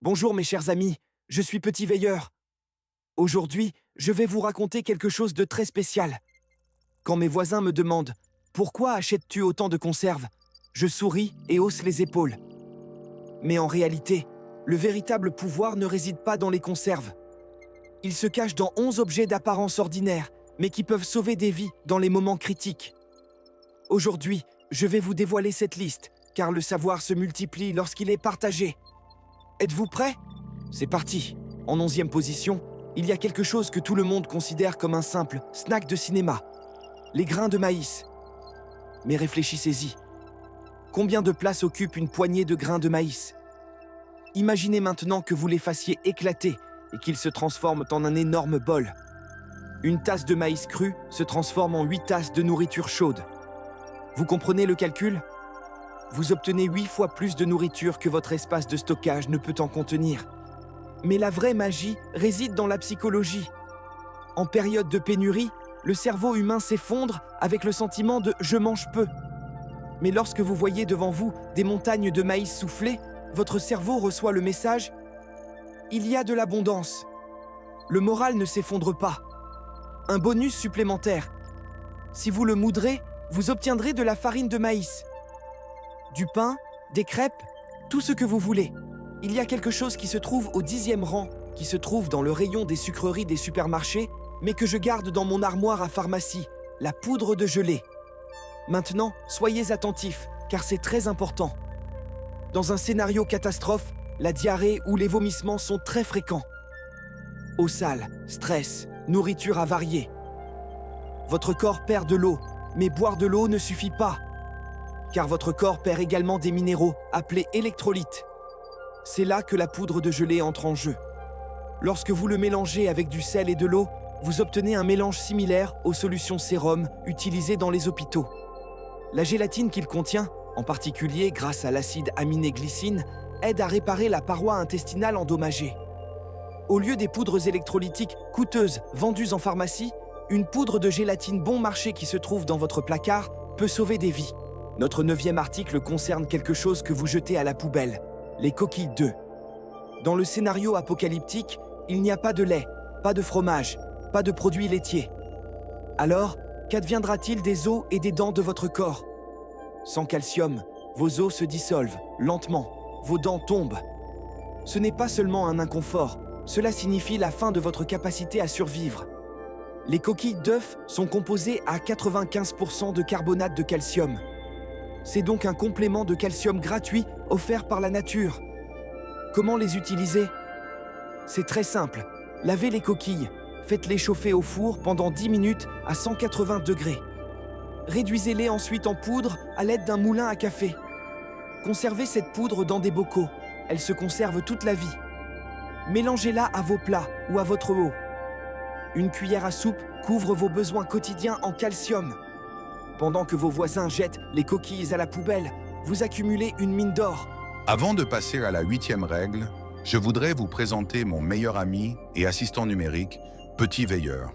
Bonjour mes chers amis, je suis Petit Veilleur. Aujourd'hui, je vais vous raconter quelque chose de très spécial. Quand mes voisins me demandent « Pourquoi achètes-tu autant de conserves ?», je souris et hausse les épaules. Mais en réalité, le véritable pouvoir ne réside pas dans les conserves. Il se cache dans 11 objets d'apparence ordinaire, mais qui peuvent sauver des vies dans les moments critiques. Aujourd'hui, je vais vous dévoiler cette liste, car le savoir se multiplie lorsqu'il est partagé. Êtes-vous prêts ? C'est parti. En 11e position, il y a quelque chose que tout le monde considère comme un simple snack de cinéma. Les grains de maïs. Mais réfléchissez-y. Combien de place occupe une poignée de grains de maïs ? Imaginez maintenant que vous les fassiez éclater et qu'ils se transforment en un énorme bol. Une tasse de maïs cru se transforme en 8 tasses de nourriture chaude. Vous comprenez le calcul ? Vous obtenez 8 fois plus de nourriture que votre espace de stockage ne peut en contenir. Mais la vraie magie réside dans la psychologie. En période de pénurie, le cerveau humain s'effondre avec le sentiment de « je mange peu ». Mais lorsque vous voyez devant vous des montagnes de maïs soufflées, votre cerveau reçoit le message « il y a de l'abondance ». Le moral ne s'effondre pas. Un bonus supplémentaire. Si vous le moudrez, vous obtiendrez de la farine de maïs. Du pain, des crêpes, tout ce que vous voulez. Il y a quelque chose qui se trouve au 10e rang, qui se trouve dans le rayon des sucreries des supermarchés, mais que je garde dans mon armoire à pharmacie, la poudre de gelée. Maintenant, soyez attentifs, car c'est très important. Dans un scénario catastrophe, la diarrhée ou les vomissements sont très fréquents. Eau sale, stress, nourriture avariée. Votre corps perd de l'eau, mais boire de l'eau ne suffit pas. Car votre corps perd également des minéraux, appelés électrolytes. C'est là que la poudre de gelée entre en jeu. Lorsque vous le mélangez avec du sel et de l'eau, vous obtenez un mélange similaire aux solutions sérum utilisées dans les hôpitaux. La gélatine qu'il contient, en particulier grâce à l'acide aminé glycine, aide à réparer la paroi intestinale endommagée. Au lieu des poudres électrolytiques coûteuses vendues en pharmacie, une poudre de gélatine bon marché qui se trouve dans votre placard peut sauver des vies. Notre 9e article concerne quelque chose que vous jetez à la poubelle, les coquilles d'œufs. Dans le scénario apocalyptique, il n'y a pas de lait, pas de fromage, pas de produits laitiers. Alors, qu'adviendra-t-il des os et des dents de votre corps ? Sans calcium, vos os se dissolvent, lentement, vos dents tombent. Ce n'est pas seulement un inconfort, cela signifie la fin de votre capacité à survivre. Les coquilles d'œufs sont composées à 95% de carbonate de calcium. C'est donc un complément de calcium gratuit offert par la nature. Comment les utiliser ? C'est très simple. Lavez les coquilles. Faites-les chauffer au four pendant 10 minutes à 180 degrés. Réduisez-les ensuite en poudre à l'aide d'un moulin à café. Conservez cette poudre dans des bocaux. Elle se conserve toute la vie. Mélangez-la à vos plats ou à votre eau. Une cuillère à soupe couvre vos besoins quotidiens en calcium. Pendant que vos voisins jettent les coquilles à la poubelle, vous accumulez une mine d'or. Avant de passer à la 8e règle, je voudrais vous présenter mon meilleur ami et assistant numérique, Petit Veilleur.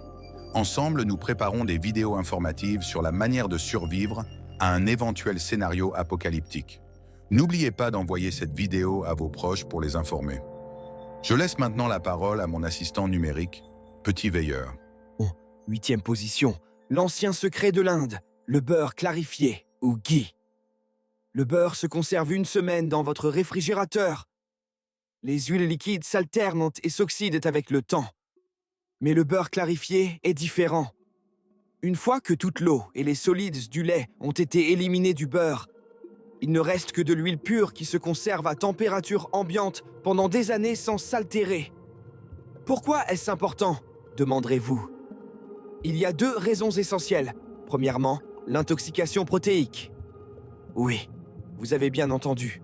Ensemble, nous préparons des vidéos informatives sur la manière de survivre à un éventuel scénario apocalyptique. N'oubliez pas d'envoyer cette vidéo à vos proches pour les informer. Je laisse maintenant la parole à mon assistant numérique, Petit Veilleur. 8e position, l'ancien secret de l'Inde, le beurre clarifié ou ghee. Le beurre se conserve 1 semaine dans votre réfrigérateur. Les huiles liquides s'alternent et s'oxydent avec le temps. Mais le beurre clarifié est différent. Une fois que toute l'eau et les solides du lait ont été éliminés du beurre, il ne reste que de l'huile pure qui se conserve à température ambiante pendant des années sans s'altérer. Pourquoi est-ce important ? Demanderez-vous. Il y a 2 raisons essentielles. Premièrement, l'intoxication protéique. Oui, vous avez bien entendu.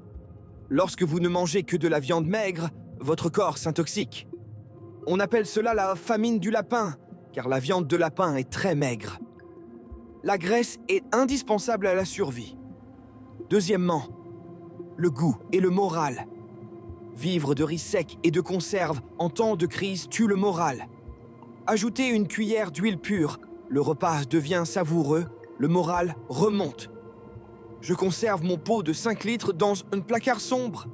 Lorsque vous ne mangez que de la viande maigre, votre corps s'intoxique. On appelle cela la famine du lapin, car la viande de lapin est très maigre. La graisse est indispensable à la survie. Deuxièmement, le goût et le moral. Vivre de riz sec et de conserve en temps de crise tue le moral. Ajoutez une cuillère d'huile pure, le repas devient savoureux, le moral remonte. Je conserve mon pot de 5 litres dans un placard sombre.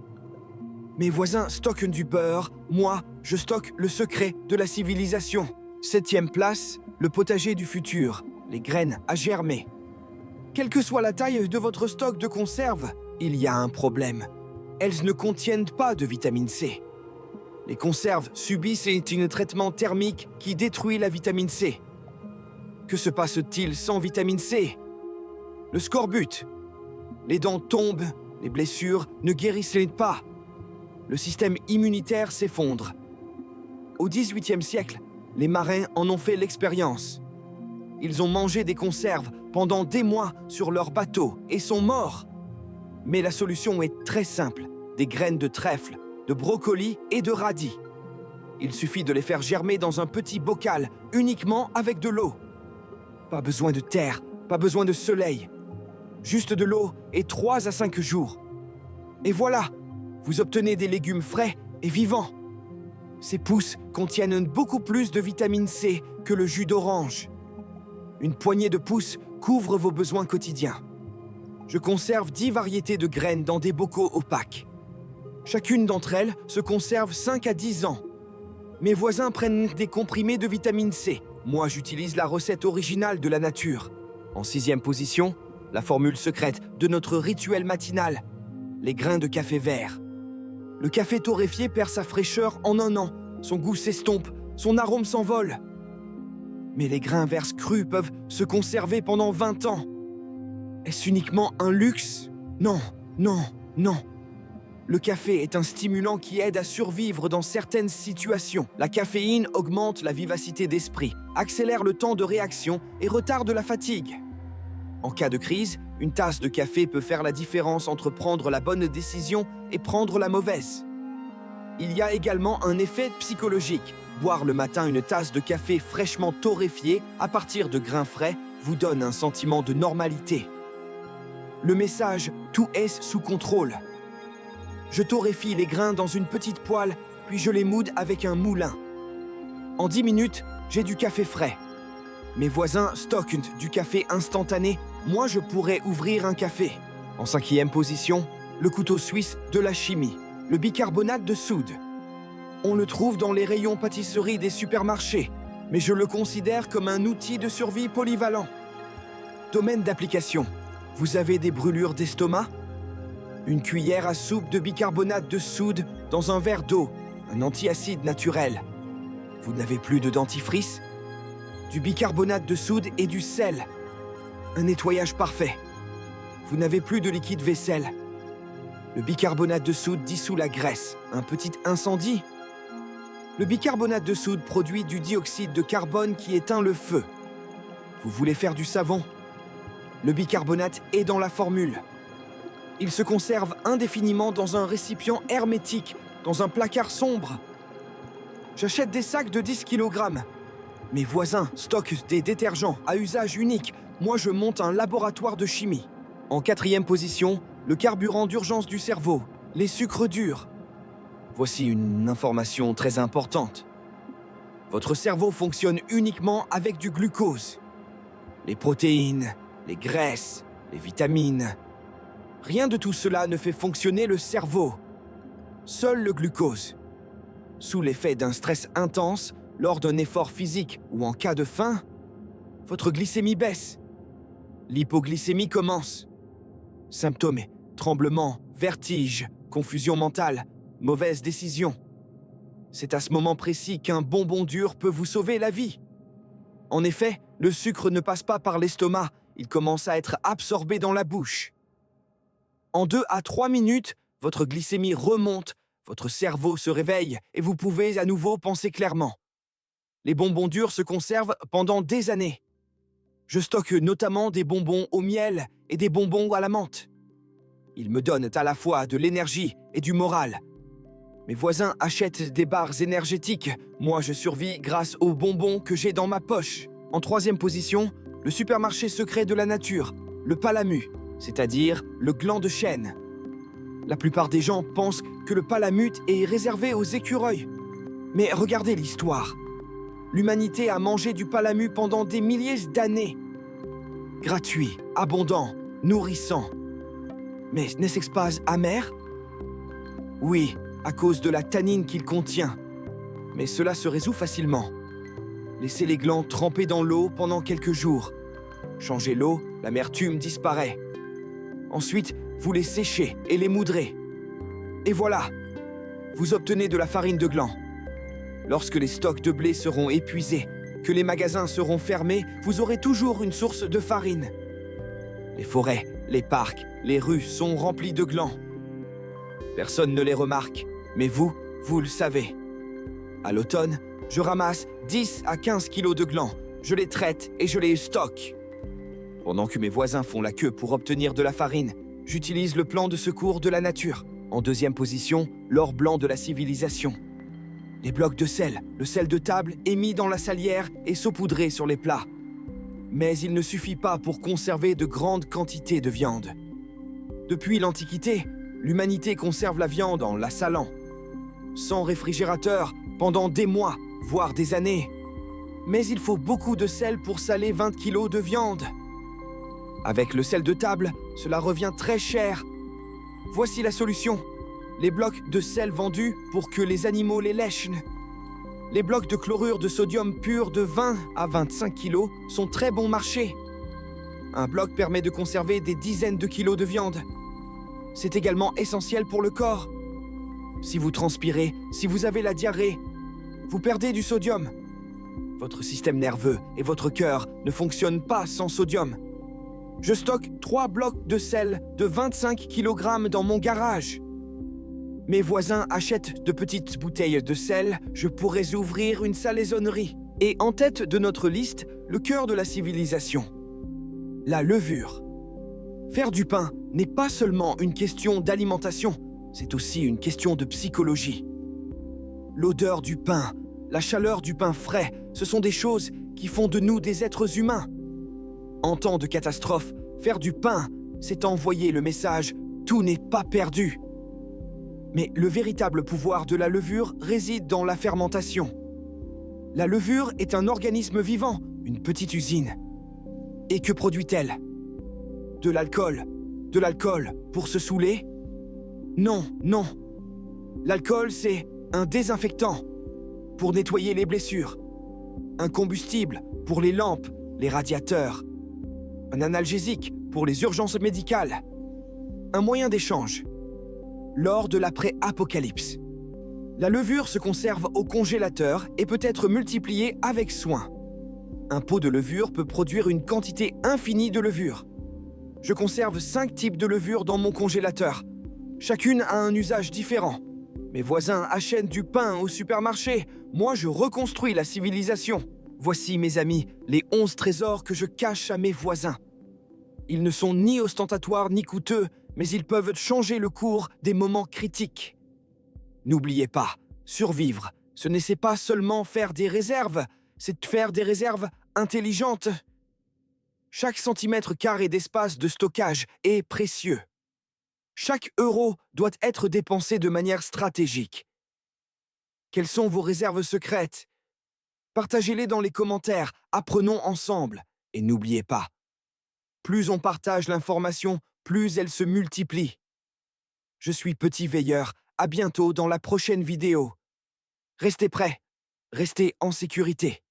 Mes voisins stockent du beurre, moi, je stocke le secret de la civilisation. 7e place, le potager du futur, les graines à germer. Quelle que soit la taille de votre stock de conserves, il y a un problème. Elles ne contiennent pas de vitamine C. Les conserves subissent un traitement thermique qui détruit la vitamine C. Que se passe-t-il sans vitamine C? Le scorbut. Les dents tombent, les blessures ne guérissent pas. Le système immunitaire s'effondre. Au XVIIIe siècle, les marins en ont fait l'expérience. Ils ont mangé des conserves pendant des mois sur leur bateau et sont morts. Mais la solution est très simple. Des graines de trèfle, de brocoli et de radis. Il suffit de les faire germer dans un petit bocal, uniquement avec de l'eau. Pas besoin de terre, pas besoin de soleil. Juste de l'eau et 3 à 5 jours. Et voilà, vous obtenez des légumes frais et vivants. Ces pousses contiennent beaucoup plus de vitamine C que le jus d'orange. Une poignée de pousses couvre vos besoins quotidiens. Je conserve 10 variétés de graines dans des bocaux opaques. Chacune d'entre elles se conserve 5 à 10 ans. Mes voisins prennent des comprimés de vitamine C. Moi, j'utilise la recette originale de la nature. En 6e position, la formule secrète de notre rituel matinal, les grains de café vert. Le café torréfié perd sa fraîcheur en 1 an, son goût s'estompe, son arôme s'envole. Mais les grains verts crus peuvent se conserver pendant 20 ans. Est-ce uniquement un luxe? Non, non, non. Le café est un stimulant qui aide à survivre dans certaines situations. La caféine augmente la vivacité d'esprit, accélère le temps de réaction et retarde la fatigue. En cas de crise, une tasse de café peut faire la différence entre prendre la bonne décision et prendre la mauvaise. Il y a également un effet psychologique. Boire le matin une tasse de café fraîchement torréfié à partir de grains frais vous donne un sentiment de normalité. Le message « Tout est sous contrôle ». Je torréfie les grains dans une petite poêle, puis je les moude avec un moulin. En 10 minutes, j'ai du café frais. Mes voisins stockent du café instantané, moi je pourrais ouvrir un café. En 5e position, le couteau suisse de la chimie, le bicarbonate de soude. On le trouve dans les rayons pâtisserie des supermarchés, mais je le considère comme un outil de survie polyvalent. Domaine d'application. Vous avez des brûlures d'estomac? Une cuillère à soupe de bicarbonate de soude dans un verre d'eau, un antiacide naturel. Vous n'avez plus de dentifrice? Du bicarbonate de soude et du sel. Un nettoyage parfait. Vous n'avez plus de liquide vaisselle. Le bicarbonate de soude dissout la graisse. Un petit incendie? Le bicarbonate de soude produit du dioxyde de carbone qui éteint le feu. Vous voulez faire du savon? Le bicarbonate est dans la formule. Il se conserve indéfiniment dans un récipient hermétique, dans un placard sombre. J'achète des sacs de 10 kg. Mes voisins stockent des détergents à usage unique. Moi, je monte un laboratoire de chimie. En 4e position, le carburant d'urgence du cerveau, les sucres durs. Voici une information très importante. Votre cerveau fonctionne uniquement avec du glucose. Les protéines, les graisses, les vitamines. Rien de tout cela ne fait fonctionner le cerveau. Seul le glucose. Sous l'effet d'un stress intense, lors d'un effort physique ou en cas de faim, votre glycémie baisse. L'hypoglycémie commence. Symptômes, tremblements, vertiges, confusion mentale, mauvaise décision. C'est à ce moment précis qu'un bonbon dur peut vous sauver la vie. En effet, le sucre ne passe pas par l'estomac, il commence à être absorbé dans la bouche. En 2 à 3 minutes, votre glycémie remonte, votre cerveau se réveille et vous pouvez à nouveau penser clairement. Les bonbons durs se conservent pendant des années. Je stocke notamment des bonbons au miel et des bonbons à la menthe. Ils me donnent à la fois de l'énergie et du moral. Mes voisins achètent des barres énergétiques. Moi, je survis grâce aux bonbons que j'ai dans ma poche. En 3e position, le supermarché secret de la nature, le palamut, c'est-à-dire le gland de chêne. La plupart des gens pensent que le palamut est réservé aux écureuils. Mais regardez l'histoire. L'humanité a mangé du palamut pendant des milliers d'années. Gratuit, abondant, nourrissant. Mais n'est-ce pas amer? Oui, à cause de la tannine qu'il contient. Mais cela se résout facilement. Laissez les glands tremper dans l'eau pendant quelques jours. Changez l'eau, l'amertume disparaît. Ensuite, vous les séchez et les moudrez. Et voilà, vous obtenez de la farine de gland. Lorsque les stocks de blé seront épuisés, que les magasins seront fermés, vous aurez toujours une source de farine. Les forêts, les parcs, les rues sont remplis de glands. Personne ne les remarque, mais vous le savez. À l'automne, je ramasse 10 à 15 kilos de glands. Je les traite et je les stocke. Pendant que mes voisins font la queue pour obtenir de la farine, j'utilise le plan de secours de la nature. En deuxième position, l'or blanc de la civilisation. Les blocs de sel, le sel de table est mis dans la salière et saupoudré sur les plats. Mais il ne suffit pas pour conserver de grandes quantités de viande. Depuis l'Antiquité, l'humanité conserve la viande en la salant. Sans réfrigérateur, pendant des mois, voire des années. Mais il faut beaucoup de sel pour saler 20 kilos de viande. Avec le sel de table, cela revient très cher. Voici la solution. Les blocs de sel vendus pour que les animaux les lèchent. Les blocs de chlorure de sodium pur de 20 à 25 kilos sont très bon marché. Un bloc permet de conserver des dizaines de kilos de viande. C'est également essentiel pour le corps. Si vous transpirez, si vous avez la diarrhée, vous perdez du sodium. Votre système nerveux et votre cœur ne fonctionnent pas sans sodium. Je stocke 3 blocs de sel de 25 kg dans mon garage. Mes voisins achètent de petites bouteilles de sel, je pourrais ouvrir une salaisonnerie. Et en tête de notre liste, le cœur de la civilisation. La levure. Faire du pain n'est pas seulement une question d'alimentation, c'est aussi une question de psychologie. L'odeur du pain, la chaleur du pain frais, ce sont des choses qui font de nous des êtres humains. En temps de catastrophe, faire du pain, c'est envoyer le message « tout n'est pas perdu ». Mais le véritable pouvoir de la levure réside dans la fermentation. La levure est un organisme vivant, une petite usine. Et que produit-elle? De l'alcool. De l'alcool pour se saouler? Non, non. L'alcool, c'est un désinfectant pour nettoyer les blessures, un combustible pour les lampes, les radiateurs, un analgésique pour les urgences médicales, un moyen d'échange lors de l'après-apocalypse. La levure se conserve au congélateur et peut être multipliée avec soin. Un pot de levure peut produire une quantité infinie de levure. Je conserve 5 types de levure dans mon congélateur. Chacune a un usage différent. Mes voisins achètent du pain au supermarché. Moi, je reconstruis la civilisation. Voici, mes amis, les 11 trésors que je cache à mes voisins. Ils ne sont ni ostentatoires ni coûteux, mais ils peuvent changer le cours des moments critiques. N'oubliez pas, survivre, ce n'est pas seulement faire des réserves, c'est faire des réserves intelligentes. Chaque centimètre carré d'espace de stockage est précieux. Chaque euro doit être dépensé de manière stratégique. Quelles sont vos réserves secrètes? Partagez-les dans les commentaires, apprenons ensemble. Et n'oubliez pas, plus on partage l'information, plus elle se multiplie. Je suis Petit Veilleur, à bientôt dans la prochaine vidéo. Restez prêts, restez en sécurité.